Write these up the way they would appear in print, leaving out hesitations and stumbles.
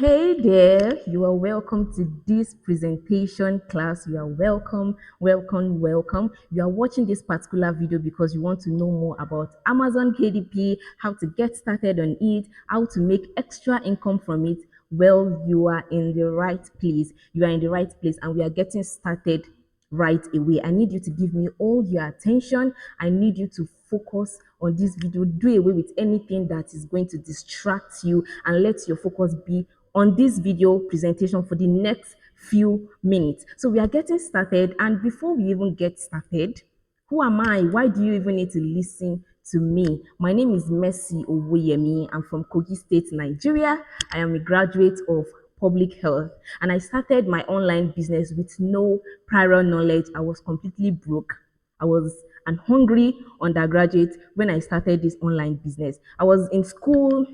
Hey there, you are welcome to this presentation class. You are welcome, welcome, welcome. You are watching this particular video because you want to know more about Amazon KDP, how to get started on it, how to make extra income from it. Well, you are in the right place. You are in the right place, and we are getting started right away. I need you to give me all your attention. I need you to focus on this video. Do away with anything that is going to distract you and let your focus be on this video presentation for the next few minutes. So we are getting started, and before we even get started, who am I? Why do you even need to listen to me? My name is Mercy Owoyemi. I'm from Kogi State, Nigeria. I am a graduate of public health, and I started my online business with no prior knowledge. I was completely broke. I was an hungry undergraduate when I started this online business. I was in school,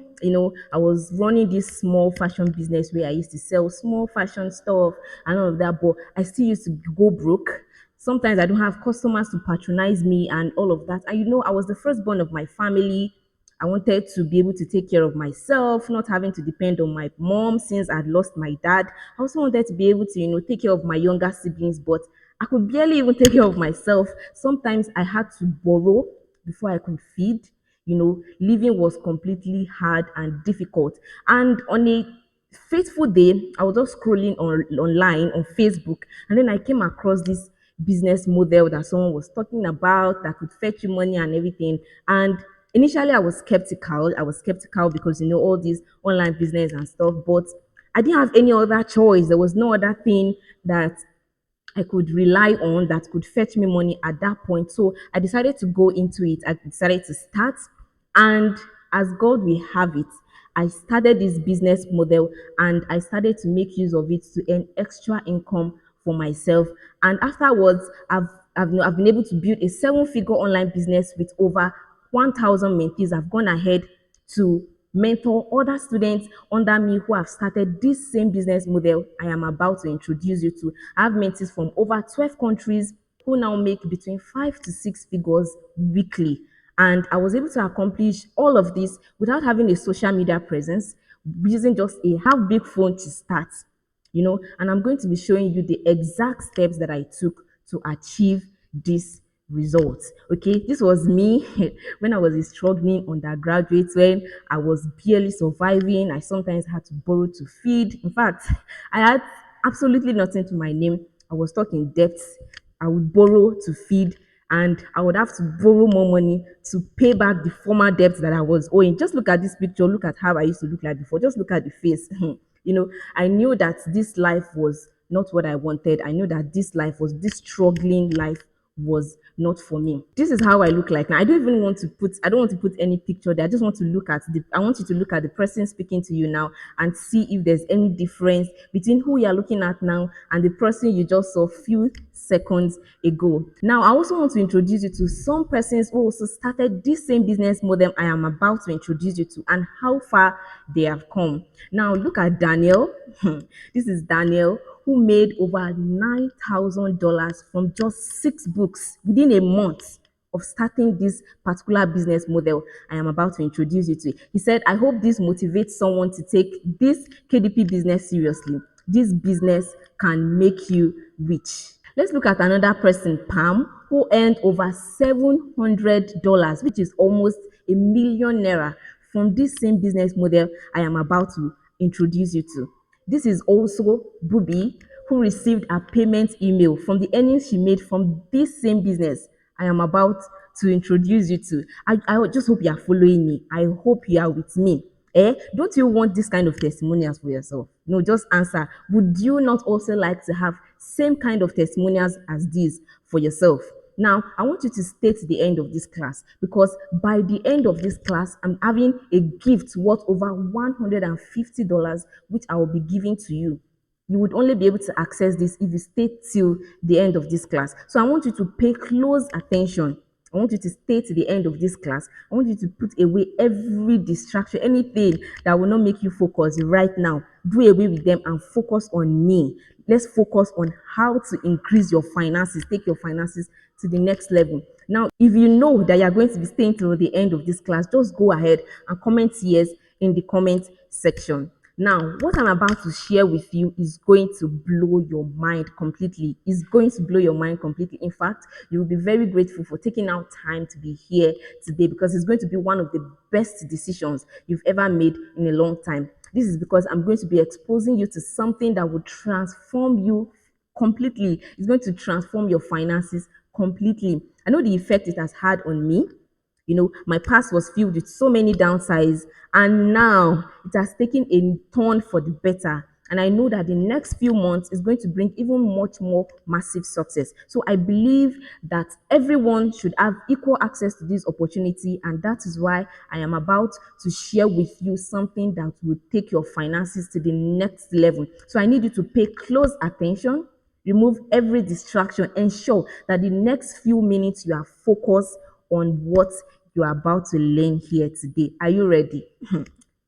I was running this small fashion business where I used to sell small fashion stuff and all of that, but I still used to go broke. Sometimes I don't have customers to patronize me and all of that. And I was the firstborn of my family. I wanted to be able to take care of myself, not having to depend on my mom since I'd lost my dad. I also wanted to be able to, take care of my younger siblings, but I could barely even take care of myself. Sometimes I had to borrow before I could feed. Living was completely hard and difficult. And on a fateful day, I was just scrolling online on Facebook, and then I came across this business model that someone was talking about that could fetch you money and everything. And initially, I was skeptical. I was skeptical because all these online business and stuff, but I didn't have any other choice. There was no other thing that I could rely on that could fetch me money at that point. So I decided to go into it. I decided to start. And as God will have it, I started this business model and I started to make use of it to earn extra income for myself. And afterwards, I've been able to build a seven-figure online business with over 1,000 mentees. I've gone ahead to mentor other students under me who have started this same business model I am about to introduce you to. I have mentees from over 12 countries who now make between 5 to 6 figures weekly. And I was able to accomplish all of this without having a social media presence, using just a half big phone to start. And I'm going to be showing you the exact steps that I took to achieve this results. Okay, this was me when I was a struggling undergraduate, when I was barely surviving. I sometimes had to borrow to feed. In fact, I had absolutely nothing to my name. I was stuck in debt. I would borrow to feed, and I would have to borrow more money to pay back the former debt that I was owing. Just look at this picture. Look at how I used to look like before. Just look at the face. I knew that this life was not what I wanted. I knew that this struggling life was not for me. This is how I look like now. I don't want to put any picture there. I want you to look at the person speaking to you now and see if there's any difference between who you are looking at now and the person you just saw a few seconds ago. Now, I also want to introduce you to some persons who also started this same business model I am about to introduce you to and how far they have come. Now, look at Daniel. This is Daniel, who made over $9,000 from just 6 books within a month of starting this particular business model I am about to introduce you to. He said, I hope this motivates someone to take this KDP business seriously. This business can make you rich. Let's look at another person, Pam, who earned over $700, which is almost a 1 million naira from this same business model I am about to introduce you to. This is also Bubi, who received a payment email from the earnings she made from this same business I am about to introduce you to. I just hope you are following me. I hope you are with me. Don't you want this kind of testimonials for yourself? No, just answer. Would you not also like to have same kind of testimonials as these for yourself? Now, I want you to stay to the end of this class because by the end of this class, I'm having a gift worth over $150, which I will be giving to you. You would only be able to access this if you stay till the end of this class. So I want you to pay close attention. I want you to stay to the end of this class. I want you to put away every distraction, anything that will not make you focus right now. Do away with them and focus on me. Let's focus on how to increase your finances, take your finances to the next level. Now, if you know that you're going to be staying till the end of this class, just go ahead and comment yes in the comment section. Now, what I'm about to share with you is going to blow your mind completely. It's going to blow your mind completely. In fact, you will be very grateful for taking out time to be here today because it's going to be one of the best decisions you've ever made in a long time. This is because I'm going to be exposing you to something that will transform you completely. It's going to transform your finances completely. I know the effect it has had on me. My past was filled with so many downsides, and now it has taken a turn for the better. And I know that the next few months is going to bring even much more massive success. So I believe that everyone should have equal access to this opportunity, and that is why I am about to share with you something that will take your finances to the next level. So I need you to pay close attention. Remove every distraction. Ensure that the next few minutes you are focused on what you are about to learn here today. Are you ready?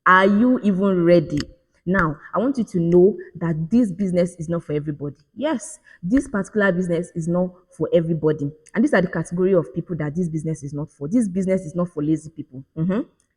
Are you even ready? Now, I want you to know that this business is not for everybody. Yes, this particular business is not for everybody. And these are the category of people that this business is not for. This business is not for lazy people.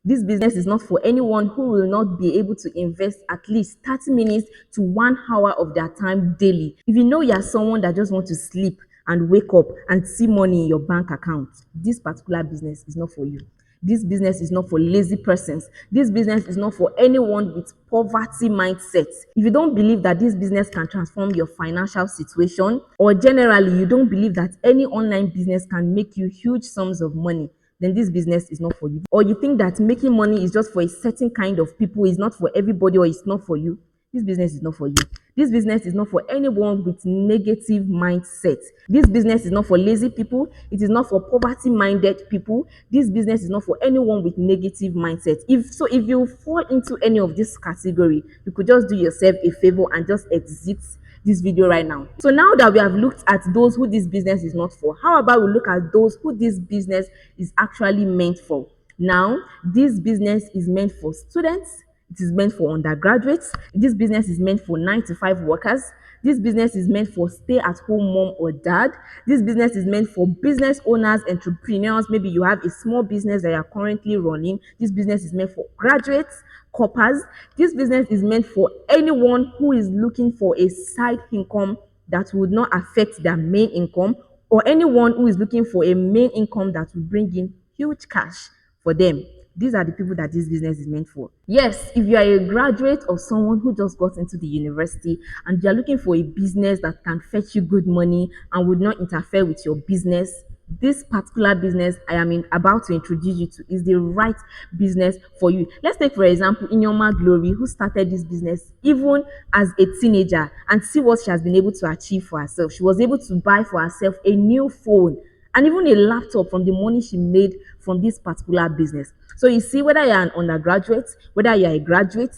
This business is not for anyone who will not be able to invest at least 30 minutes to 1 hour of their time daily. If you know you're someone that just wants to sleep and wake up and see money in your bank account, this particular business is not for you. This business is not for lazy persons. This business is not for anyone with poverty mindset. If you don't believe that this business can transform your financial situation, or generally you don't believe that any online business can make you huge sums of money, then this business is not for you. Or you think that making money is just for a certain kind of people, is not for everybody, or it's not for you, this business is not for you. This business is not for anyone with negative mindset. This business is not for lazy people. It is not for poverty-minded people. This business is not for anyone with negative mindset. If you fall into any of this category, you could just do yourself a favor and just exit this video right now. So now that we have looked at those who this business is not for, how about we look at those who this business is actually meant for? Now, this business is meant for students. It is meant for undergraduates. This business is meant for 9 to 5 workers. This business is meant for stay-at-home mom or dad. This business is meant for business owners, entrepreneurs. Maybe you have a small business that you are currently running. This business is meant for graduates, coppers. This business is meant for anyone who is looking for a side income that would not affect their main income, or anyone who is looking for a main income that will bring in huge cash for them. These are the people that this business is meant for. Yes, if you are a graduate or someone who just got into the university and you are looking for a business that can fetch you good money and would not interfere with your business, this particular business I am about to introduce you to is the right business for you. Let's take, for example, Inyoma Glory, who started this business even as a teenager, and see what she has been able to achieve for herself. She was able to buy for herself a new phone and even a laptop from the money she made from this particular business. So you see, whether you're an undergraduate, whether you're a graduate,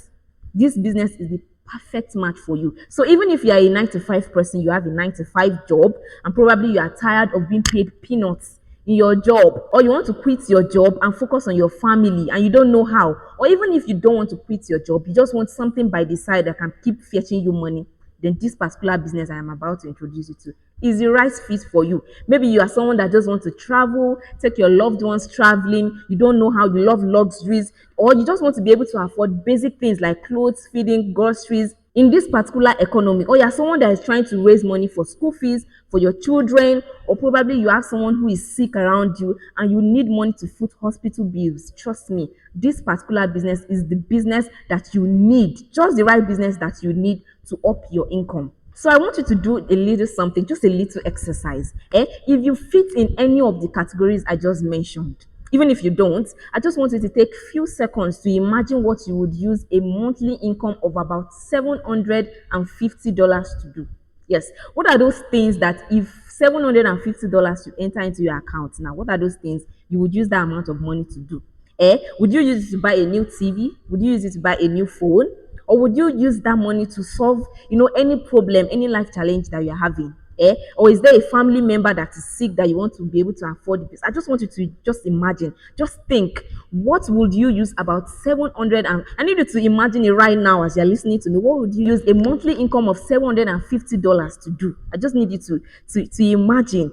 this business is the perfect match for you. So even if you're a 9 to 5 person, you have a 9 to 5 job, and probably you are tired of being paid peanuts in your job, or you want to quit your job and focus on your family and you don't know how, or even if you don't want to quit your job, you just want something by the side that can keep fetching you money, then this particular business I am about to introduce you to is the right fit for you. Maybe you are someone that just wants to travel, take your loved ones traveling, you don't know how, you love luxuries, or you just want to be able to afford basic things like clothes, feeding, groceries in this particular economy, or you're someone that is trying to raise money for school fees for your children, or probably you have someone who is sick around you and you need money to foot hospital bills. Trust me, this particular business is the business that you need, just the right business that you need to up your income. So I want you to do a little something, just a little exercise. If you fit in any of the categories I just mentioned, even if you don't, I just want you to take few seconds to imagine what you would use a monthly income of about $750 to do. Yes, what are those things that if $750 you enter into your account now, what are those things you would use that amount of money to do? Would you use it to buy a new TV? Would you use it to buy a new phone? Or would you use that money to solve, any problem, any life challenge that you're having? Or is there a family member that is sick that you want to be able to afford this? I just want you to just imagine, just think, what would you use about 700 and I need you to imagine it right now as you're listening to me. What would you use a monthly income of $750 to do? I just need you to imagine.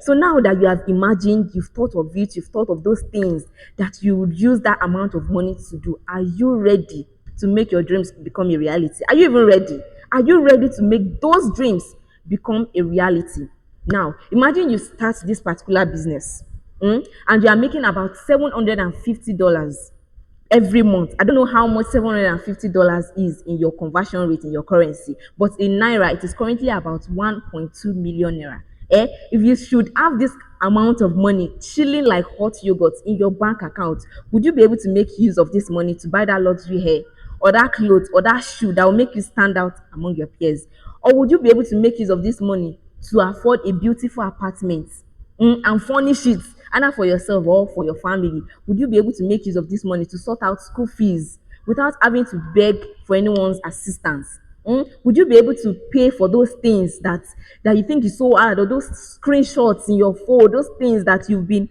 So now that you have imagined, you've thought of it, you've thought of those things that you would use that amount of money to do. Are you ready to make your dreams become a reality? Are you even ready? Are you ready to make those dreams become a reality? Now, imagine you start this particular business, and you are making about $750 every month. I don't know how much $750 is in your conversion rate in your currency, but in naira, it is currently about 1.2 million naira. If you should have this amount of money chilling like hot yogurt in your bank account, would you be able to make use of this money to buy that luxury hair, or that clothes, or that shoe that will make you stand out among your peers? Or would you be able to make use of this money to afford a beautiful apartment, and furnish it either for yourself or for your family? Would you be able to make use of this money to sort out school fees without having to beg for anyone's assistance? Would you be able to pay for those things that you think is so hard, or those screenshots in your phone, those things that you've been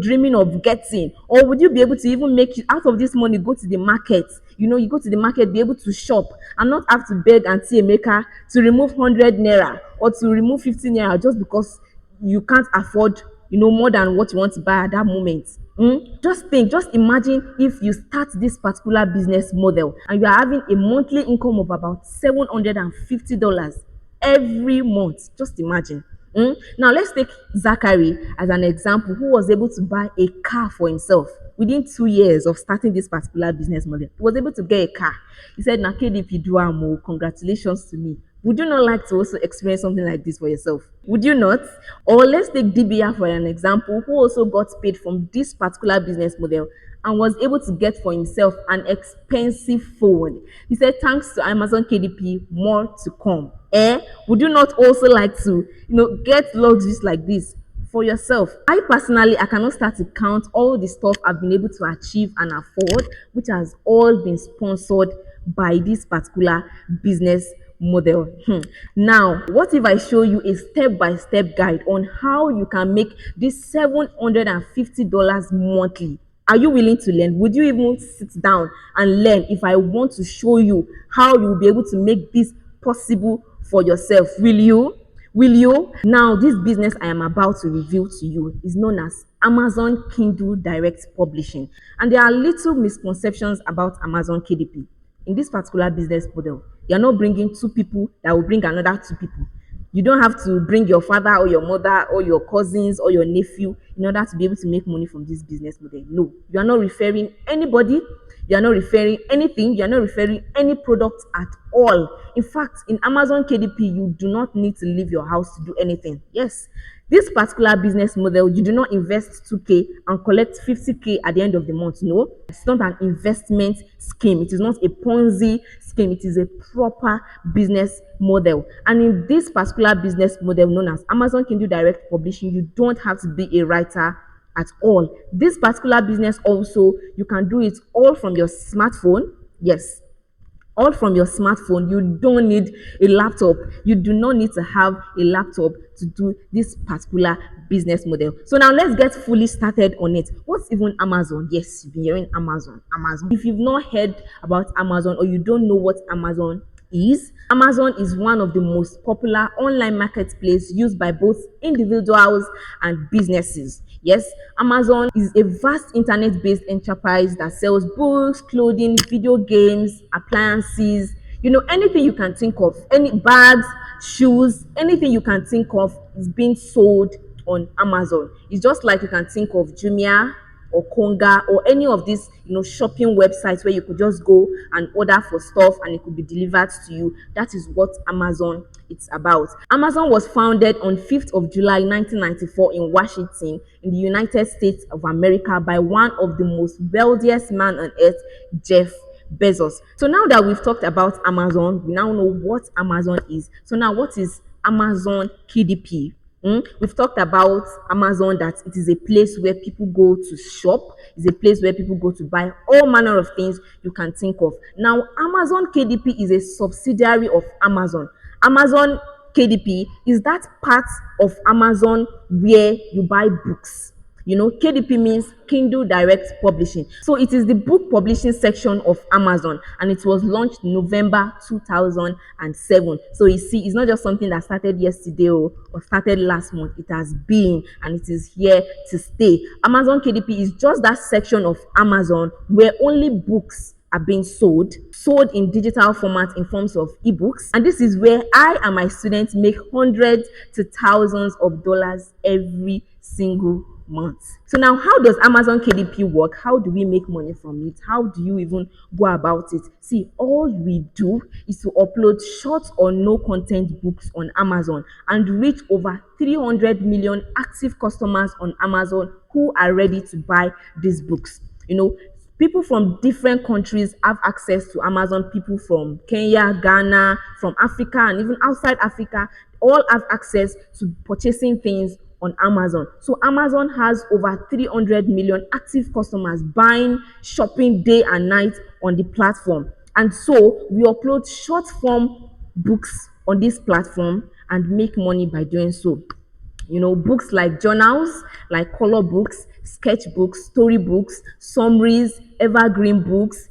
dreaming of getting? Or would you be able to even make out of this money, go to the market, you go to the market, be able to shop and not have to beg Auntie Emeka to remove 100 naira or to remove 50 naira just because you can't afford more than what you want to buy at that moment? Just imagine if you start this particular business model and you are having a monthly income of about $750 every month. Just imagine. Now let's take Zachary as an example, who was able to buy a car for himself within 2 years of starting this particular business model. He was able to get a car. He said, "Na KDP do am o, congratulations to me." Would you not like to also experience something like this for yourself? Would you not? Or let's take DBA for an example, who also got paid from this particular business model and was able to get for himself an expensive phone. He said, "Thanks to Amazon KDP, more to come." Would you not also like to, get luxuries like this for yourself? I personally, I cannot start to count all the stuff I've been able to achieve and afford, which has all been sponsored by this particular business model. Now, what if I show you a step-by-step guide on how you can make this $750 monthly? Are you willing to learn? Would you even sit down and learn if I want to show you how you will be able to make this possible for yourself? Will you? Will you? Now, this business I am about to reveal to you is known as Amazon Kindle Direct Publishing. And there are little misconceptions about Amazon KDP. In this particular business model, you're not bringing two people that will bring another two people. You don't have to bring your father or your mother or your cousins or your nephew in order to be able to make money from this business model. No, you are not referring anybody. You are not referring anything. You are not referring any product at all. In fact, in Amazon KDP, you do not need to leave your house to do anything. Yes, this particular business model, you do not invest 2K and collect 50K at the end of the month. No, it's not an investment scheme. It is not a Ponzi scheme. It is a proper business model. And in this particular business model known as Amazon Kindle Direct Publishing, you don't have to be a writer at all. This particular business also, you can do it all from your smartphone. Yes, all from your smartphone. You don't need a laptop. You do not need to have a laptop to do this particular business model. So now let's get fully started on it. What's even Amazon? Yes, you've been hearing Amazon. If you've not heard about Amazon, or you don't know what Amazon is one of the most popular online marketplace used by both individuals and businesses. Yes, Amazon is a vast internet-based enterprise that sells books, clothing, video games, appliances, anything you can think of, any bags, shoes, anything you can think of is being sold on Amazon. It's just like you can think of Jumia or Konga or any of these shopping websites where you could just go and order for stuff and it could be delivered to you. That is what Amazon it's about. Amazon was founded on 5th of July 1994 in Washington in the United States of America by one of the most wealthiest man on earth, Jeff Bezos. So now that we've talked about Amazon, we now know what Amazon is. So now, what is Amazon KDP? We've talked about Amazon, that it is a place where people go to shop. It's a place where people go to buy all manner of things you can think of. Now, Amazon KDP is a subsidiary of Amazon. Amazon KDP is that part of Amazon where you buy books. KDP means Kindle Direct Publishing. So it is the book publishing section of Amazon, and it was launched November 2007. So you see, it's not just something that started yesterday or started last month. It has been, and it is here to stay. Amazon KDP is just that section of Amazon where only books are being sold in digital format in forms of ebooks. And this is where I and my students make hundreds to thousands of dollars every single month. So now, how does Amazon KDP work? How do we make money from it? How do you even go about it? See, all we do is to upload short or no content books on Amazon and reach over 300 million active customers on Amazon who are ready to buy these books. People from different countries have access to Amazon. People from Kenya, Ghana, from Africa, and even outside Africa all have access to purchasing things on Amazon. So Amazon has over 300 million active customers buying, shopping day and night on the platform. And so we upload short form books on this platform and make money by doing so. Books like journals, like color books, sketchbooks, storybooks, summaries, evergreen books,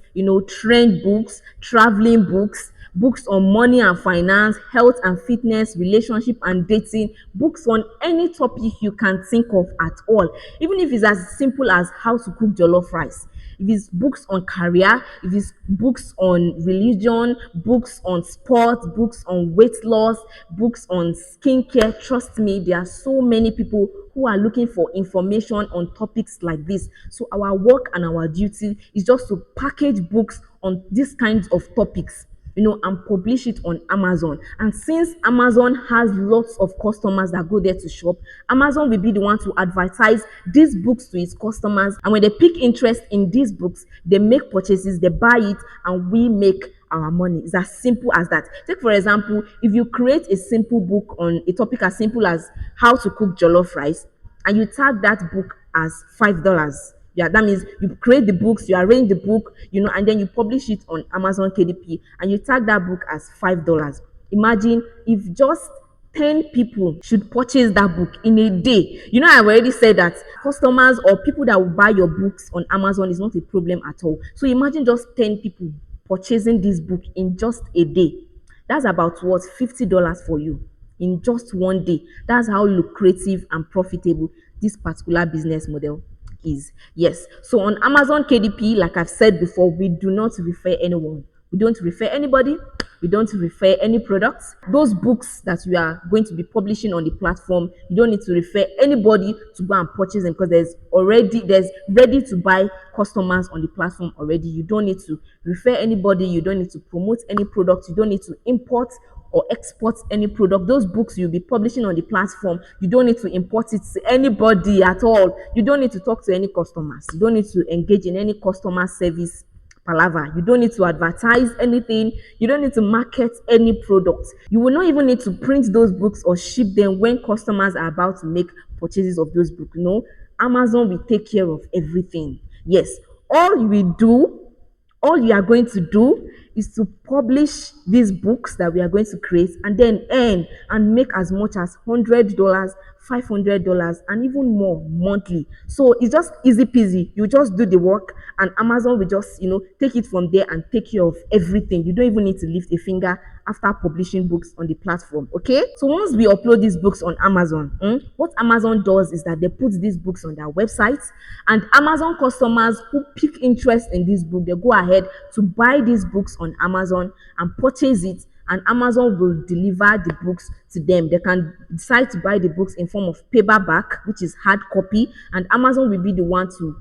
trend books, traveling books, books on money and finance, health and fitness, relationship and dating, books on any topic you can think of at all, even if it's as simple as how to cook jollof rice. If it's books on career, if it's books on religion, books on sports, books on weight loss, books on skincare, trust me, there are so many people who are looking for information on topics like this. So our work and our duty is just to package books on these kinds of topics, and publish it on Amazon. And since Amazon has lots of customers that go there to shop, Amazon will be the one to advertise these books to its customers. And when they pick interest in these books, they make purchases, they buy it, and we make our money. It's as simple as that. Take, for example, if you create a simple book on a topic as simple as how to cook jollof rice, and you tag that book as $5. Yeah, that means you create the books, you arrange the book, and then you publish it on Amazon KDP, and you tag that book as $5. Imagine if just 10 people should purchase that book in a day. I've already said that customers or people that will buy your books on Amazon is not a problem at all. So imagine just 10 people purchasing this book in just a day. That's about what? $50 for you in just one day. That's how lucrative and profitable this particular business model is. Yes. So on Amazon KDP, like I've said before, we do not refer anyone. We don't refer anybody. We don't refer any products. Those books that we are going to be publishing on the platform, you don't need to refer anybody to go and purchase them because there's ready to buy customers on the platform already. You don't need to refer anybody. You don't need to promote any product. You don't need to import or export any product. Those books you'll be publishing on the platform, you don't need to import it to anybody at all. You don't need to talk to any customers. You don't need to engage in any customer service palaver. You don't need to advertise anything. You don't need to market any product. You will not even need to print those books or ship them when customers are about to make purchases of those books. Amazon will take care of everything. Yes, all you are going to do is to publish these books that we are going to create and then earn and make as much as $100, $500, and even more monthly. So it's just easy peasy. You just do the work and Amazon will just, take it from there and take care of everything. You don't even need to lift a finger after publishing books on the platform. Okay. So once we upload these books on Amazon, what Amazon does is that they put these books on their website, and Amazon customers who pick interest in this book, they go ahead to buy these books on Amazon and purchase it, and Amazon will deliver the books to them. They can decide to buy the books in form of paperback, which is hard copy, and Amazon will be the one to,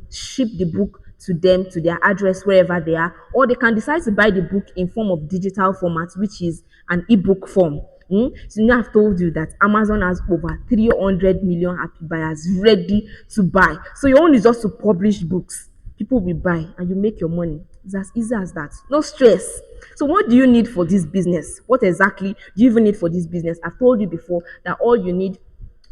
ship the book to them, to their address wherever they are, or they can decide to buy the book in form of digital format, which is an ebook form. So now I've told you that Amazon has over 300 million happy buyers ready to buy. So your own is just to publish books. People will buy and you make your money. It's as easy as that. No stress. So what do you need for this business? What exactly do you even need for this business? I've told you before that all you need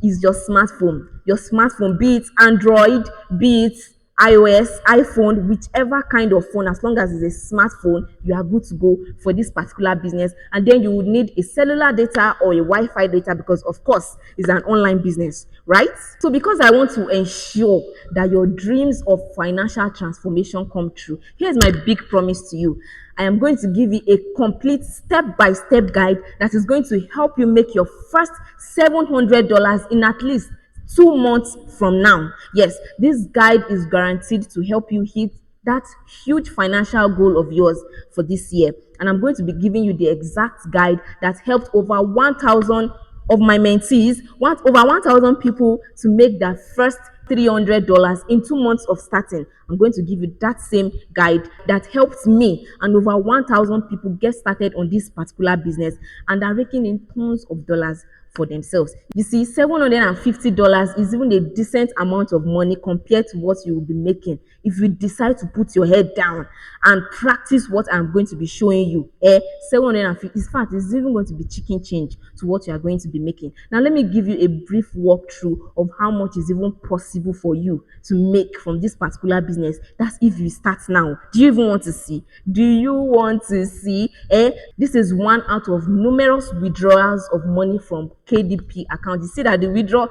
is your smartphone. Your smartphone, be it Android, be it iOS, iPhone, whichever kind of phone, as long as it's a smartphone, you are good to go for this particular business. And then you would need a cellular data or a Wi-Fi data because, of course, it's an online business, right? So because I want to ensure that your dreams of financial transformation come true, here's my big promise to you. I am going to give you a complete step-by-step guide that is going to help you make your first $700 in at least 2 months from now. Yes, this guide is guaranteed to help you hit that huge financial goal of yours for this year. And I'm going to be giving you the exact guide that helped over 1,000 of my mentees, over 1,000 people to make their first $300 in 2 months of starting. I'm going to give you that same guide that helped me and over 1,000 people get started on this particular business and are raking in tons of dollars for themselves. You see, $750 is even a decent amount of money compared to what you will be making if you decide to put your head down and practice what I'm going to be showing you. 750, in fact, it's even going to be chicken change to what you are going to be making. Now, let me give you a brief walkthrough of how much is even possible for you to make from this particular business. That's if you start now. Do you even want to see? Do you want to see? This is one out of numerous withdrawals of money from KDP account. You see that the withdrawal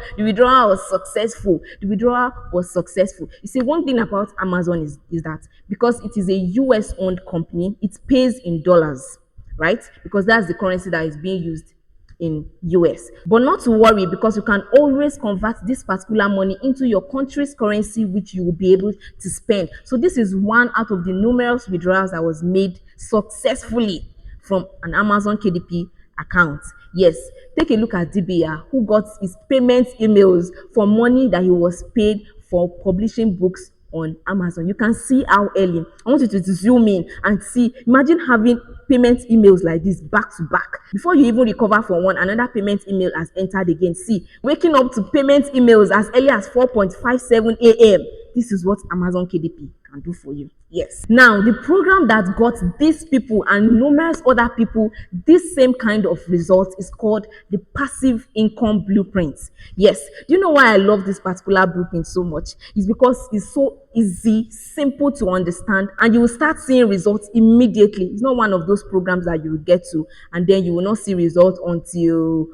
was successful. The withdrawal was successful. You see, one thing about Amazon is that because it is a US owned company, it pays in dollars, right? Because that's the currency that is being used in US. But not to worry, because you can always convert this particular money into your country's currency, which you will be able to spend. So this is one out of the numerous withdrawals that was made successfully from an Amazon KDP account. Yes, take a look at DBA, who got his payment emails for money that he was paid for publishing books on Amazon. You can see how early. I want you to zoom in and see. Imagine having payment emails like this back to back. Before you even recover from one, another payment email has entered again. See, waking up to payment emails as early as 4:57 a.m. This is what Amazon KDP can do for you. Yes. Now, the program that got these people and numerous other people this same kind of results is called the Passive Income Blueprint. Yes. Do you know why I love this particular blueprint so much? It's because it's so easy, simple to understand, and you will start seeing results immediately. It's not one of those programs that you will get to and then you will not see results until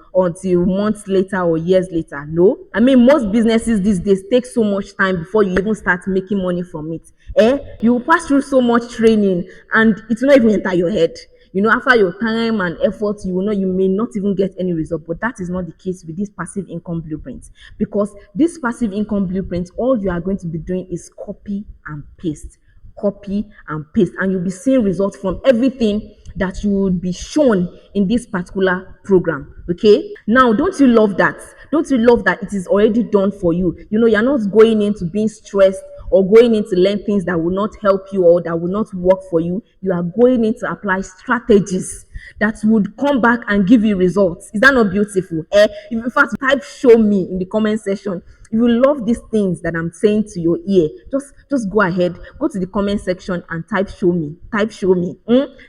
months later or years later. No. I mean, most businesses these days take so much time before you even start making money from it. You will pass through so much training and it will not even enter your head. After your time and effort, you may not even get any result. But that is not the case with this passive income blueprint, because this passive income blueprint, all you are going to be doing is copy and paste, and you'll be seeing results from everything that you will be shown in this particular program. Okay, now don't you love that? Don't you love that it is already done for you? You're not going into being stressed or going in to learn things that will not help you or that will not work for you. You are going in to apply strategies that would come back and give you results. Is that not beautiful? In fact, type "show me" in the comment section. If you love these things that I'm saying to your ear, just go ahead, go to the comment section and type "show me." Type "show me."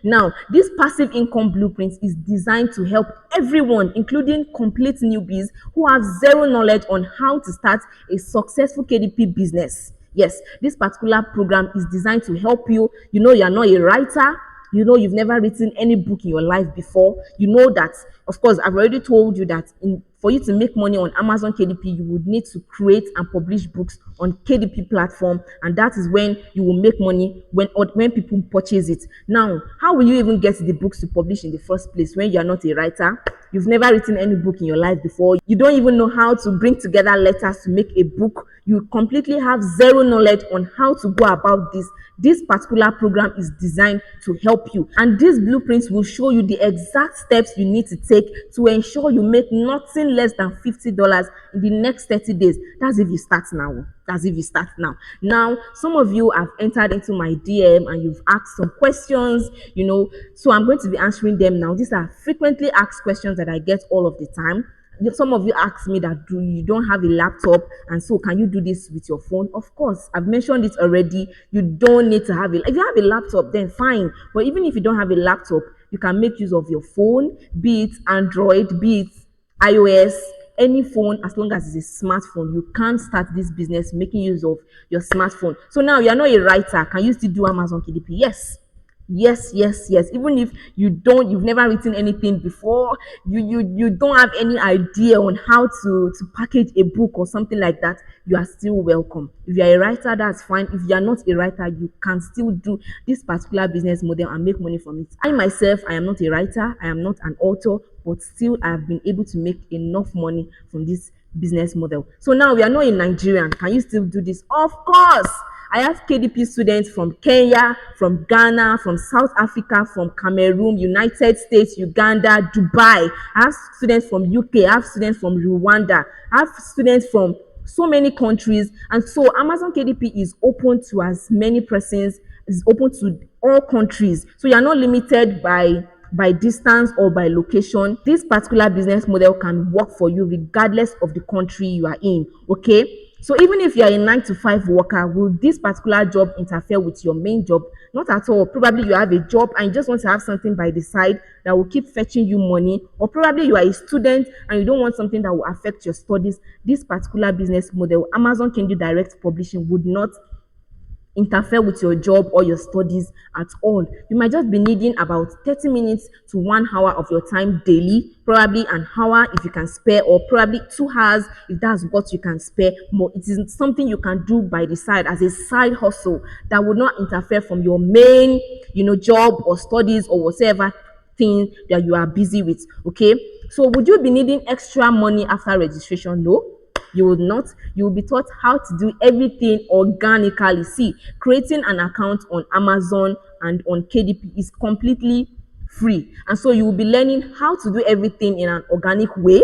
Now, this passive income blueprint is designed to help everyone, including complete newbies who have zero knowledge on how to start a successful KDP business. Yes, this particular program is designed to help you. You're not a writer. You've never written any book in your life before. That, of course, I've already told you that for you to make money on Amazon KDP, you would need to create and publish books on KDP platform, and that is when you will make money when people purchase it. Now, how will you even get the books to publish in the first place when you are not a writer? You've never written any book in your life before. You don't even know how to bring together letters to make a book. You completely have zero knowledge on how to go about this. This particular program is designed to help you, and these blueprints will show you the exact steps you need to take to ensure you make nothing less than $50 in the next 30 days. That's if you start now. Now, some of you have entered into my DM and you've asked some questions, so I'm going to be answering them now. These are frequently asked questions that I get all of the time. Some of you ask me that you don't have a laptop, and so can you do this with your phone? Of course, I've mentioned it already. You don't need to have it. If you have a laptop, then fine. But even if you don't have a laptop, you can make use of your phone, be it Android, be it iOS, any phone, as long as it's a smartphone. You can start this business making use of your smartphone. So now you're not a writer. Can you still do Amazon KDP? Yes. Even if you've never written anything before, you don't have any idea on how to package a book or something like that, you are still welcome. If you're a writer, that's fine. If you're not a writer, you can still do this particular business model and make money from it. I myself, I am not a writer, I am not an author, but still I've been able to make enough money from this business model. So now we are not in Nigeria. Can you still do this? Of course. I have KDP students from Kenya, from Ghana, from South Africa, from Cameroon, United States, Uganda, Dubai. I have students from UK, I have students from Rwanda, I have students from so many countries. And so Amazon KDP is open to as many persons, is open to all countries. So you are not limited by distance or by location. This particular business model can work for you regardless of the country you are in. Okay, so even if you are a 9 to 5 worker, will this particular job interfere with your main job? Not at all. Probably you have a job and you just want to have something by the side that will keep fetching you money, or probably you are a student and you don't want something that will affect your studies. This particular business model, Amazon Kindle Direct Publishing, would not interfere with your job or your studies at all. You might just be needing about 30 minutes to 1 hour of your time daily, probably an hour if you can spare, or probably 2 hours if that's what you can spare. But it is something you can do by the side as a side hustle that would not interfere from your main, job or studies or whatever thing that you are busy with. Okay, so would you be needing extra money after registration? No, you will not. You will be taught how to do everything organically. See, creating an account on Amazon and on KDP is completely free, and so you will be learning how to do everything in an organic way,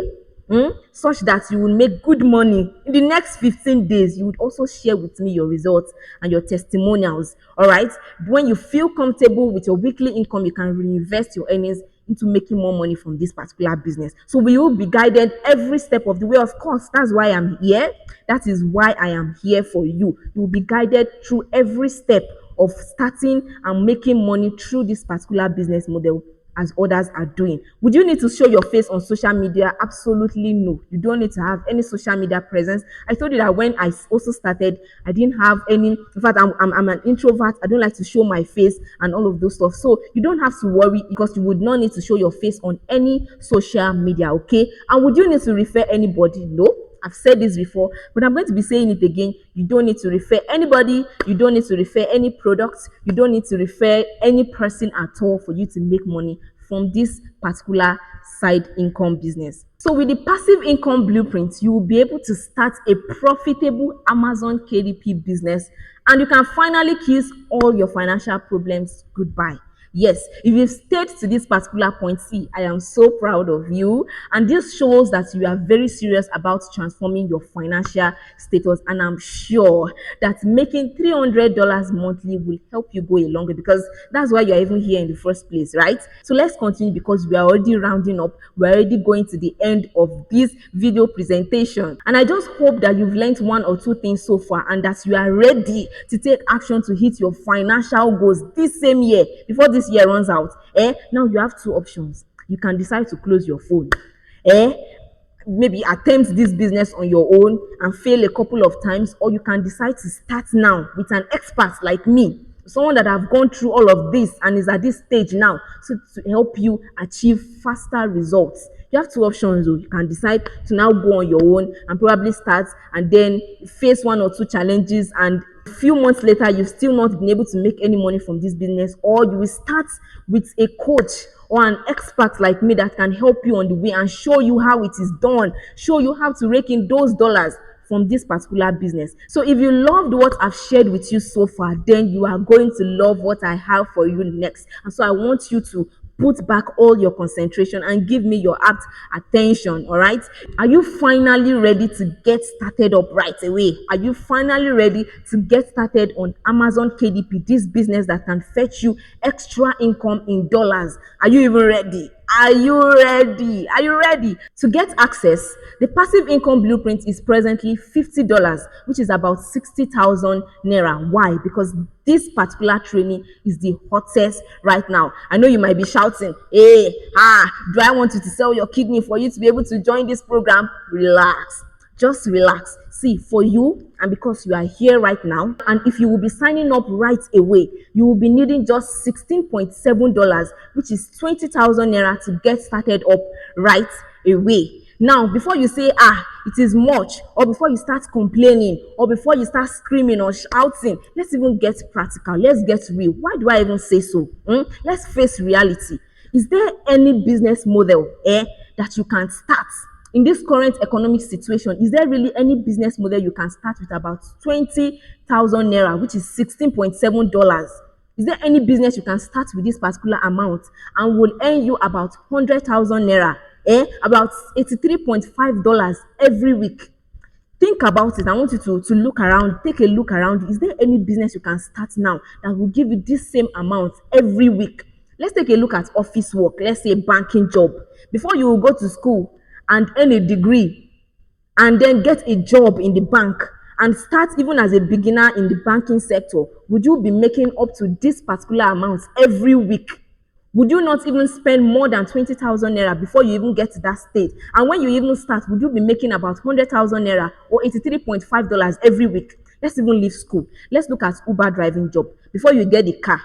such that you will make good money in the next 15 days. You would also share with me your results and your testimonials. All right, when you feel comfortable with your weekly income, you can reinvest your earnings into making more money from this particular business. So we will be guided every step of the way. Of course, that's why I'm here. That is why I am here for you. You will be guided through every step of starting and making money through this particular business model as others are doing. Would you need to show your face on social media? Absolutely no. You don't need to have any social media presence. I told you that when I also started, I didn't have any. In fact, I'm an introvert. I don't like to show my face and all of those stuff. So you don't have to worry, because you would not need to show your face on any social media. Okay. And would you need to refer anybody? No. I've said this before, but I'm going to be saying it again. You don't need to refer anybody. You don't need to refer any products. You don't need to refer any person at all for you to make money from this particular side income business. So with the passive income blueprint, you will be able to start a profitable Amazon KDP business, and you can finally kiss all your financial problems goodbye. Yes, if you've stayed to this particular point, see, I am so proud of you. And this shows that you are very serious about transforming your financial status. And I'm sure that making $300 monthly will help you go a long way, because that's why you're even here in the first place, right? So let's continue, because we are already rounding up. We're already going to the end of this video presentation. And I just hope that you've learned 1 or 2 things so far, and that you are ready to take action to hit your financial goals this same year, before this year runs out. Now you have 2 options. You can decide to close your phone, maybe attempt this business on your own and fail a couple of times, or you can decide to start now with an expert like me, someone that have gone through all of this and is at this stage now, so to help you achieve faster results. You have 2 options. You can decide to now go on your own and probably start and then face 1 or 2 challenges, and a few months later you've still not been able to make any money from this business, or you will start with a coach or an expert like me that can help you on the way and show you how it is done, show you how to rake in those dollars from this particular business. So if you loved what I've shared with you so far, then you are going to love what I have for you next. And so I want you to put back all your concentration and give me your apt attention. All right, are you finally ready to get started up right away? Are you finally ready to get started on Amazon KDP, this business that can fetch you extra income in dollars? Are you even ready? Are you ready? Are you ready? To get access, the passive income blueprint is presently $50, which is about 60,000 naira. Why? Because this particular training is the hottest right now. I know you might be shouting, hey, do I want you to sell your kidney for you to be able to join this program? Relax. Just relax. See, for you, and because you are here right now, and if you will be signing up right away, you will be needing just $16.7, which is 20,000 naira to get started up right away. Now, before you say, it is much, or before you start complaining, or before you start screaming or shouting, let's even get practical. Let's get real. Why do I even say so? Let's face reality. Is there any business model that you can start in this current economic situation? Is there really any business model you can start with about 20,000 naira, which is $16.7? Is there any business you can start with this particular amount and will earn you about 100,000 naira, about $83.5 every week? Think about it. I want you to look around, take a look around. Is there any business you can start now that will give you this same amount every week? Let's take a look at office work. Let's say a banking job. Before you go to school and earn a degree and then get a job in the bank and start even as a beginner in the banking sector, would you be making up to this particular amount every week? Would you not even spend more than 20,000 naira before you even get to that stage? And when you even start, would you be making about 100,000 naira or $83.5 every week? Let's even leave school. Let's look at Uber driving job. Before you get the car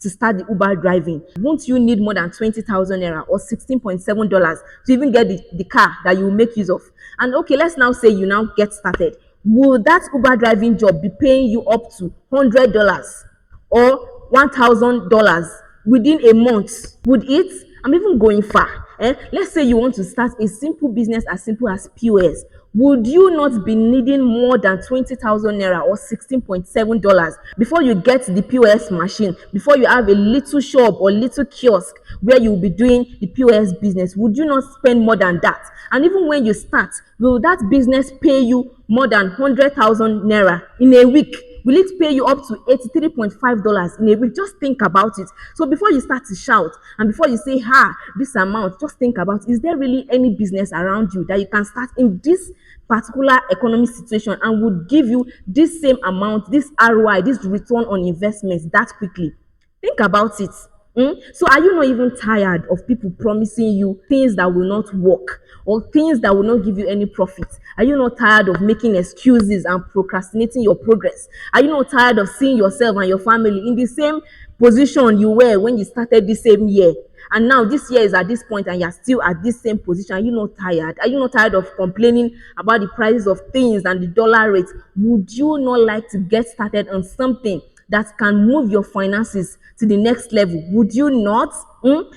to start the Uber driving, won't you need more than 20,000 naira or $16.7 to even get the car that you will make use of? And okay, let's now say you now get started. Will that Uber driving job be paying you up to $100 or $1,000 within a month? Would it? I'm even going far. Let's say you want to start a simple business as simple as POS. Would you not be needing more than 20,000 naira or $16.7 before you get the POS machine, before you have a little shop or little kiosk where you will be doing the POS business? Would you not spend more than that? And even when you start, will that business pay you more than 100,000 naira in a week? Will it pay you up to $83.5 in a week? Just think about it. So before you start to shout and before you say, this amount, just think about, is there really any business around you that you can start in this particular economic situation and would give you this same amount, this ROI, this return on investment that quickly? Think about it. So are you not even tired of people promising you things that will not work or things that will not give you any profit? Are you not tired of making excuses and procrastinating your progress? Are you not tired of seeing yourself and your family in the same position you were when you started this same year? And now this year is at this point and you're still at this same position. Are you not tired? Are you not tired of complaining about the prices of things and the dollar rate? Would you not like to get started on something that can move your finances to the next level? Would you not?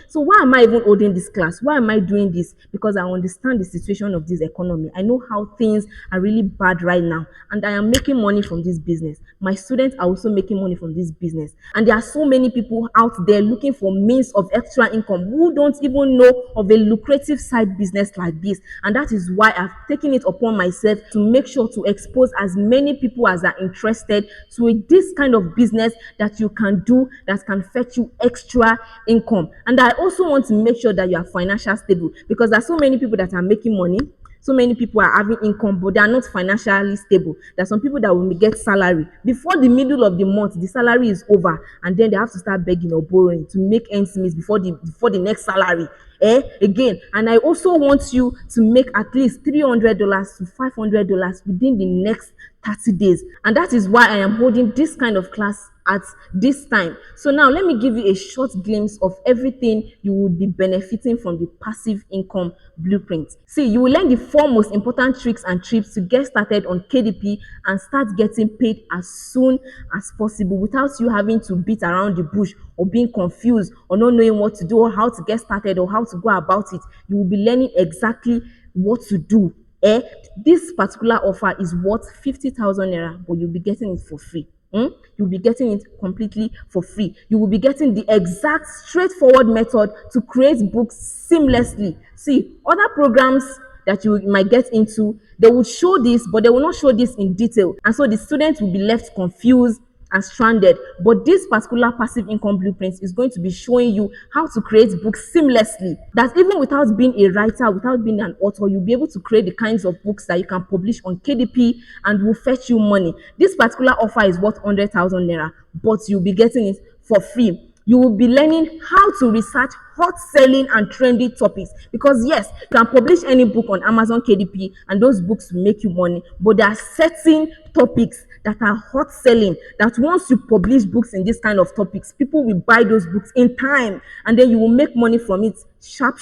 So why am I even holding this class? Why am I doing this? Because I understand the situation of this economy. I know how things are really bad right now, and I am making money from this business. My students are also making money from this business, and there are so many people out there looking for means of extra income who don't even know of a lucrative side business like this. And that is why I've taken it upon myself to make sure to expose as many people as are interested to this kind of business that you can do that can fetch you extra income. And I also want to make sure that you are financially stable, because there are so many people that are making money, so many people are having income, but they are not financially stable. There are some people that will get salary before the middle of the month, the salary is over, and then they have to start begging or borrowing to make ends meet before the next salary. Again, and I also want you to make at least $300 to $500 within the next 30 days. And that is why I am holding this kind of class at this time. So now let me give you a short glimpse of everything you would be benefiting from the passive income blueprint. See, you will learn the 4 most important tricks and tips to get started on KDP and start getting paid as soon as possible without you having to beat around the bush or being confused or not knowing what to do or how to get started or how to go about it. You will be learning exactly what to do. This particular offer is worth 50,000 naira, but you'll be getting it for free. You'll be getting it completely for free. You will be getting the exact straightforward method to create books seamlessly. See, other programs that you might get into, they will show this, but they will not show this in detail. And so the students will be left confused and stranded. But this particular passive income blueprint is going to be showing you how to create books seamlessly, that even without being a writer, without being an author, you'll be able to create the kinds of books that you can publish on KDP and will fetch you money. This particular offer is worth 100,000 naira, but you'll be getting it for free. You will be learning how to research hot selling and trendy topics, because yes, you can publish any book on Amazon KDP and those books will make you money, but there are certain topics that are hot selling, that once you publish books in this kind of topics, people will buy those books in time and then you will make money from it sharp.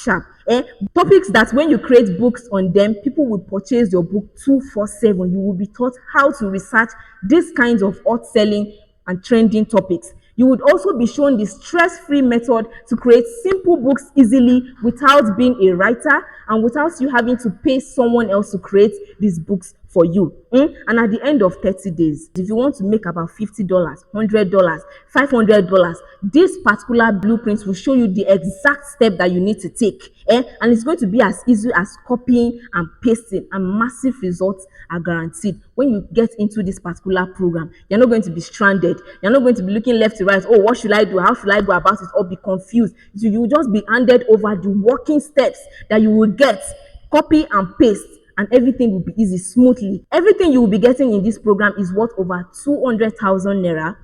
Topics that when you create books on them, people will purchase your book 247. You will be taught how to research these kinds of hot selling and trending topics. You would also be shown the stress-free method to create simple books easily without being a writer and without you having to pay someone else to create these books for you. And at the end of 30 days, if you want to make about $50, $100, $500, this particular blueprint will show you the exact step that you need to take. And it's going to be as easy as copying and pasting, and massive results are guaranteed. When you get into this particular program, you're not going to be stranded. You're not going to be looking left to right. Oh, what should I do? How should I go about it? Or be confused. So you will just be handed over the working steps that you will get, copy and paste, and everything will be easy, smoothly. Everything you will be getting in this program is worth over 200,000 naira,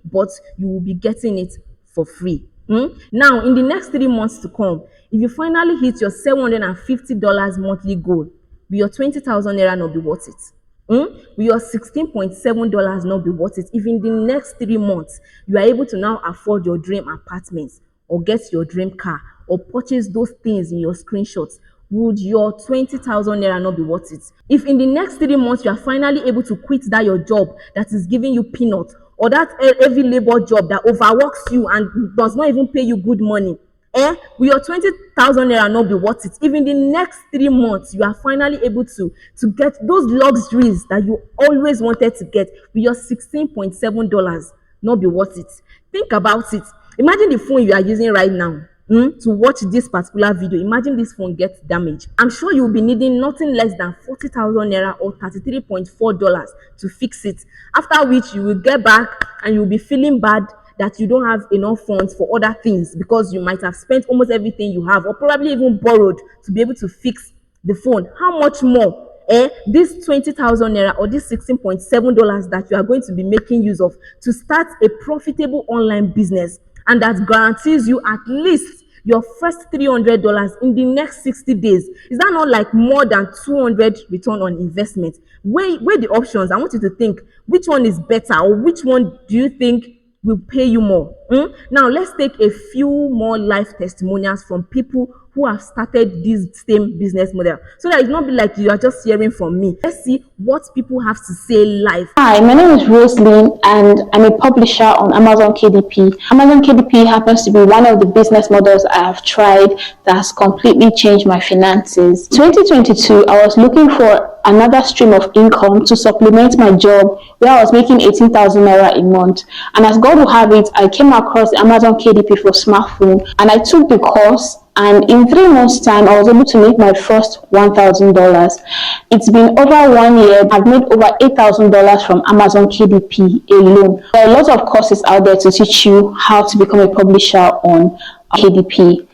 but you will be getting it for free. Now, in the next 3 months to come, if you finally hit your $750 monthly goal, will your 20,000 naira not be worth it? Will your $16.7 not be worth it? If in the next 3 months you are able to now afford your dream apartments, or get your dream car, or purchase those things in your screenshots, would your 20,000 naira not be worth it? If in the next 3 months you are finally able to quit that your job that is giving you peanuts, or that heavy labor job that overworks you and does not even pay you good money, will your 20,000 naira not be worth it? If in the next 3 months you are finally able to get those luxuries that you always wanted to get, will your $16.7 not be worth it? Think about it. Imagine the phone you are using right now to watch this particular video. Imagine this phone gets damaged. I'm sure you'll be needing nothing less than 40,000 naira or $33.4 to fix it, after which you will get back and you'll be feeling bad that you don't have enough funds for other things, because you might have spent almost everything you have, or probably even borrowed, to be able to fix the phone. How much more this 20,000 naira or this $16.7 that you are going to be making use of to start a profitable online business, and that guarantees you at least your first $300 in the next 60 days? Is that not like more than 200 return on investment? Weigh the options. I want you to think, which one is better, or which one do you think will pay you more? Now, let's take a few more life testimonials from people who have started this same business model, so that it's not be like you are just hearing from me. Let's see what people have to say live. Hi, my name is Roselyn, and I'm a publisher on Amazon KDP. Amazon KDP happens to be one of the business models I have tried that has completely changed my finances. 2022, I was looking for another stream of income to supplement my job, where I was making 18,000 naira a month. And as God will have it, I came across Amazon KDP for smartphone, and I took the course. And in 3 months' time, I was able to make my first $1,000. It's been over 1 year. I've made over $8,000 from Amazon KDP alone. There are a lot of courses out there to teach you how to become a publisher on KDP.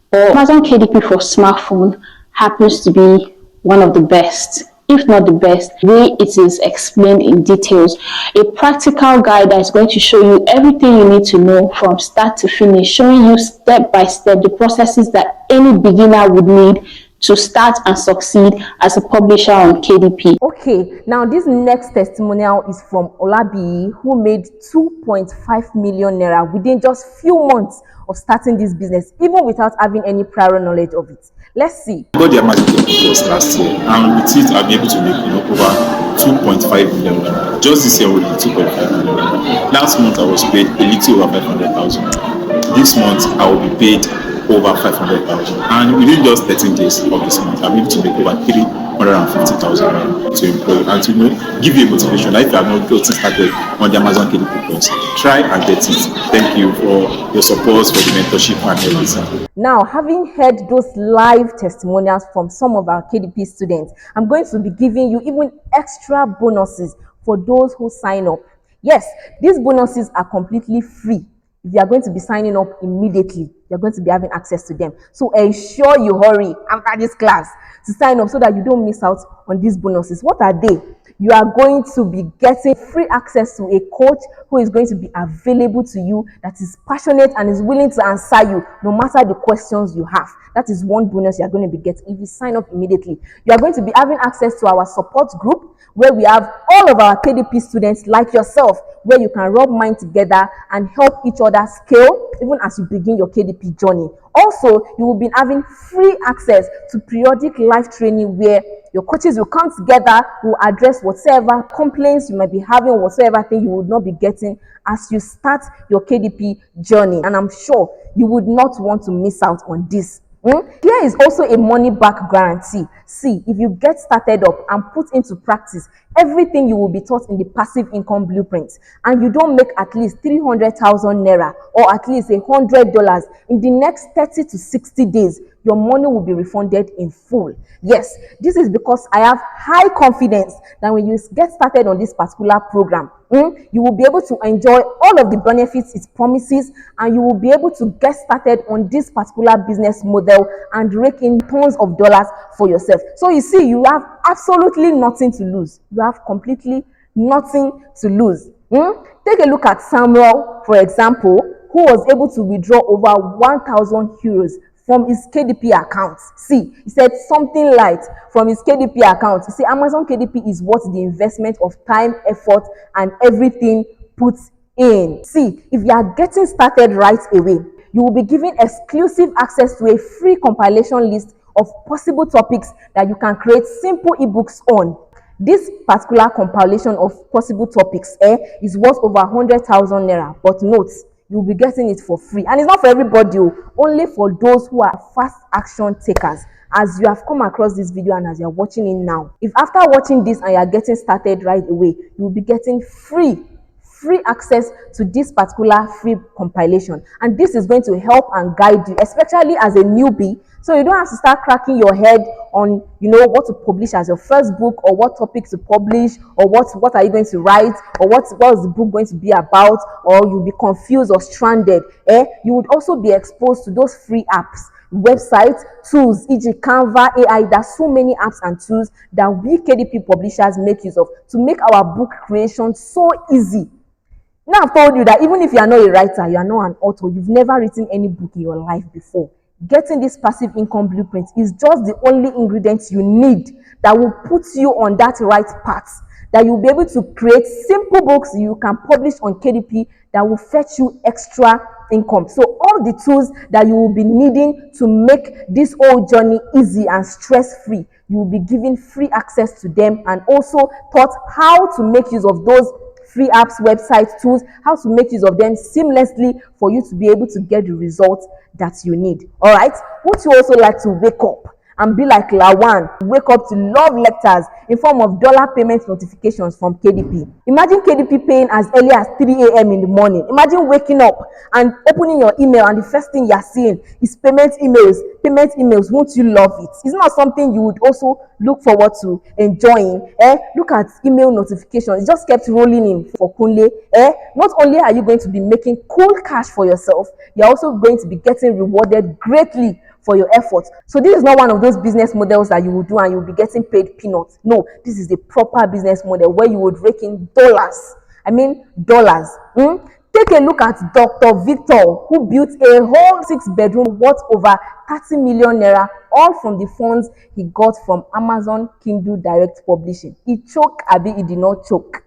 But Amazon KDP for smartphone happens to be one of the best, if not the best, way it is explained in details. A practical guide that is going to show you everything you need to know from start to finish, showing you step by step the processes that any beginner would need to start and succeed as a publisher on KDP. Okay, now this next testimonial is from Olabi, who made 2.5 million naira within just few months of starting this business, even without having any prior knowledge of it. Let's see. I got the Amazon KDP course last year, and with it I'll be able to make over 2.5 million naira. Just this year only 2.5 million naira. Last month I was paid a little over 500,000. This month I will be paid over 500,000, and within just 13 days of this month I'm able to make over 350,000 to employ and to give you a motivation. If you have not gotten started on the Amazon KDP course, try and get it. Thank you for your support, for the mentorship and everything. Now, having heard those live testimonials from some of our KDP students, I'm going to be giving you even extra bonuses for those who sign up. Yes, these bonuses are completely free. If you are going to be signing up immediately, you're going to be having access to them. So ensure you hurry after this class to sign up so that you don't miss out on these bonuses. What are they? You are going to be getting free access to a coach who is going to be available to you, that is passionate and is willing to answer you no matter the questions you have. That is one bonus you are going to be getting if you sign up immediately. You are going to be having access to our support group, where we have all of our KDP students like yourself, where you can rub mind together and help each other scale even as you begin your KDP journey. Also, you will be having free access to periodic live training, where Your coaches will come together, will address whatever complaints you might be having, whatsoever thing you would not be getting as you start your KDP journey. And I'm sure you would not want to miss out on this. Here is also a money back guarantee. See, if you get started up and put into practice everything you will be taught in the passive income blueprint, and you don't make at least 300,000 naira or at least $100 in the next 30 to 60 days, your money will be refunded in full. Yes, this is because I have high confidence that when you get started on this particular program, you will be able to enjoy all of the benefits it promises, and you will be able to get started on this particular business model and rake in tons of dollars for yourself. So you see, you have absolutely nothing to lose. You have completely nothing to lose. Take a look at Samuel, for example, who was able to withdraw over 1,000 euros from his KDP account. See, he said something light from his KDP account. You see, Amazon KDP is worth the investment of time, effort, and everything put in. See, if you are getting started right away, you will be given exclusive access to a free compilation list of possible topics that you can create simple ebooks on. This particular compilation of possible topics is worth over 100,000 naira, but note, you'll be getting it for free. And it's not for everybody, only for those who are fast action takers. As you have come across this video and as you're watching it now, if after watching this and you're getting started right away, you'll be getting free access to this particular free compilation. And this is going to help and guide you, especially as a newbie, so you don't have to start cracking your head on, what to publish as your first book, or what topics to publish, or what are you going to write, or what is the book going to be about, or you'll be confused or stranded. You would also be exposed to those free apps, websites, tools, e.g. Canva, AI. There's so many apps and tools that we KDP publishers make use of to make our book creation so easy. Now I've told you that even if you are not a writer, you are not an author, you've never written any book in your life before, getting this passive income blueprint is just the only ingredient you need that will put you on that right path, that you'll be able to create simple books you can publish on KDP that will fetch you extra income. So all the tools that you will be needing to make this whole journey easy and stress-free, you will be given free access to them, and also taught how to make use of those free apps, websites, tools, how to make use of them seamlessly for you to be able to get the results that you need. All right. Would you also like to wake up and be like Lawan, wake up to love letters in form of dollar payment notifications from KDP? Imagine KDP paying as early as 3 a.m. in the morning. Imagine waking up and opening your email and the first thing you're seeing is payment emails. Payment emails. Won't you love it? It's not something you would also look forward to enjoying. Look at email notifications. It just kept rolling in for Kunle. Not only are you going to be making cool cash for yourself, you're also going to be getting rewarded greatly for your efforts. So this is not one of those business models that you will do and you'll be getting paid peanuts. No, this is the proper business model where you would rake in dollars. I mean dollars. Take a look at Dr. Victor, who built a whole 6-bedroom worth over 30 million naira, all from the funds he got from Amazon Kindle Direct Publishing. He choked, Abi, he did not choke.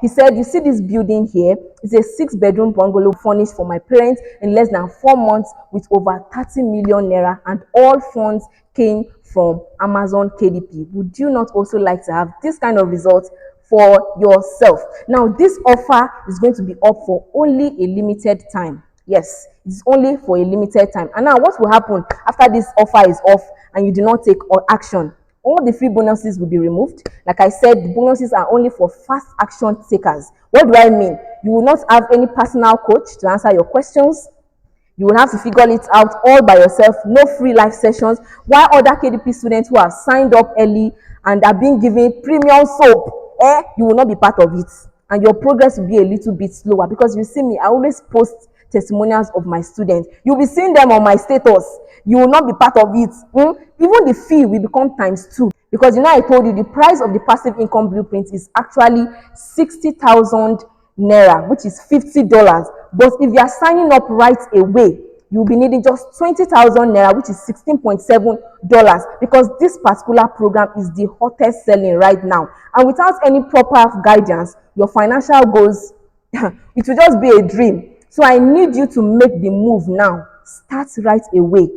He said, you see this building here? It's a 6-bedroom bungalow furnished for my parents in less than 4 months with over 30 million naira, and all funds came from Amazon KDP. Would you not also like to have this kind of results for yourself? Now, this offer is going to be up for only a limited time. Yes, it's only for a limited time. And now what will happen after this offer is off and you do not take action? All the free bonuses will be removed. Like I said, the bonuses are only for fast action takers. What do I mean? You will not have any personal coach to answer your questions. You will have to figure it out all by yourself. No free live sessions. While other KDP students who have signed up early and are being given premium soap, you will not be part of it. And your progress will be a little bit slower, because you see me, I always post testimonials of my students. You'll be seeing them on my status. You will not be part of it. Even the fee will become ×2, because I told you the price of the passive income blueprint is actually 60,000 naira, which is $50. But if you are signing up right away, you'll be needing just 20,000 naira, which is $16.7, because this particular program is the hottest selling right now. And without any proper guidance, your financial goals, it will just be a dream. So I need you to make the move now. Start right away.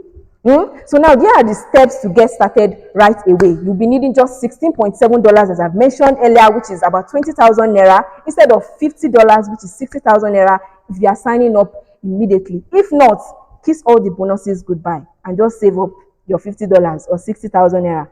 So now here are the steps to get started right away. You'll be needing just $16.7 as I've mentioned earlier, which is about 20,000 naira instead of $50, which is 60,000 naira if you are signing up immediately. If not, kiss all the bonuses goodbye and just save up your $50 or 60,000 naira.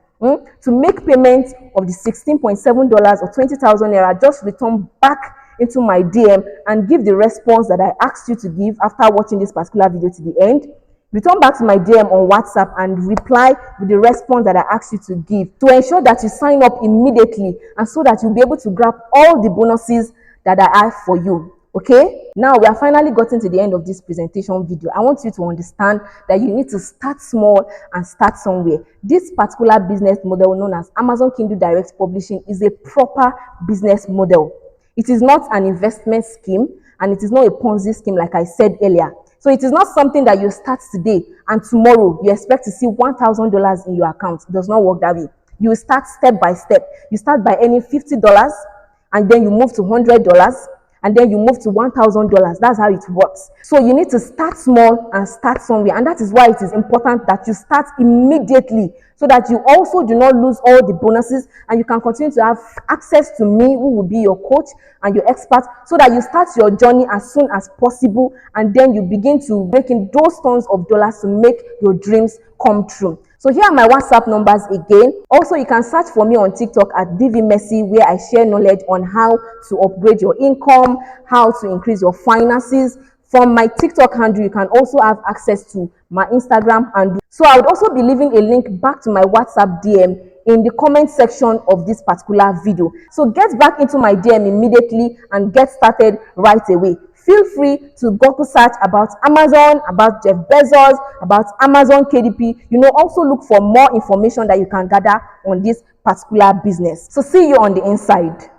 To make payment of the $16.7 or 20,000 naira, just return back into my DM and give the response that I asked you to give after watching this particular video to the end. Return back to my DM on WhatsApp and reply with the response that I asked you to give to ensure that you sign up immediately and so that you'll be able to grab all the bonuses that I have for you. Okay, now we have finally gotten to the end of this presentation video. I want you to understand that you need to start small and start somewhere. This particular business model known as Amazon Kindle Direct Publishing is a proper business model. It is not an investment scheme and it is not a Ponzi scheme like I said earlier. So it is not something that you start today and tomorrow you expect to see $1,000 in your account. It does not work that way. You start step by step. You start by earning $50 and then you move to $100 and then you move to $1,000. That's how it works. So you need to start small and start somewhere. And that is why it is important that you start immediately so that you also do not lose all the bonuses and you can continue to have access to me, who will be your coach and your expert, so that you start your journey as soon as possible and then you begin to break in those tons of dollars to make your dreams come true. So here are my WhatsApp numbers again. Also, you can search for me on TikTok at Divi Mercy, where I share knowledge on how to upgrade your income, how to increase your finances. From my TikTok handle, you can also have access to my Instagram handle. So I would also be leaving a link back to my WhatsApp DM in the comment section of this particular video. So get back into my DM immediately and get started right away. Feel free to Google search about Amazon, about Jeff Bezos, about Amazon KDP. Also look for more information that you can gather on this particular business. So see you on the inside.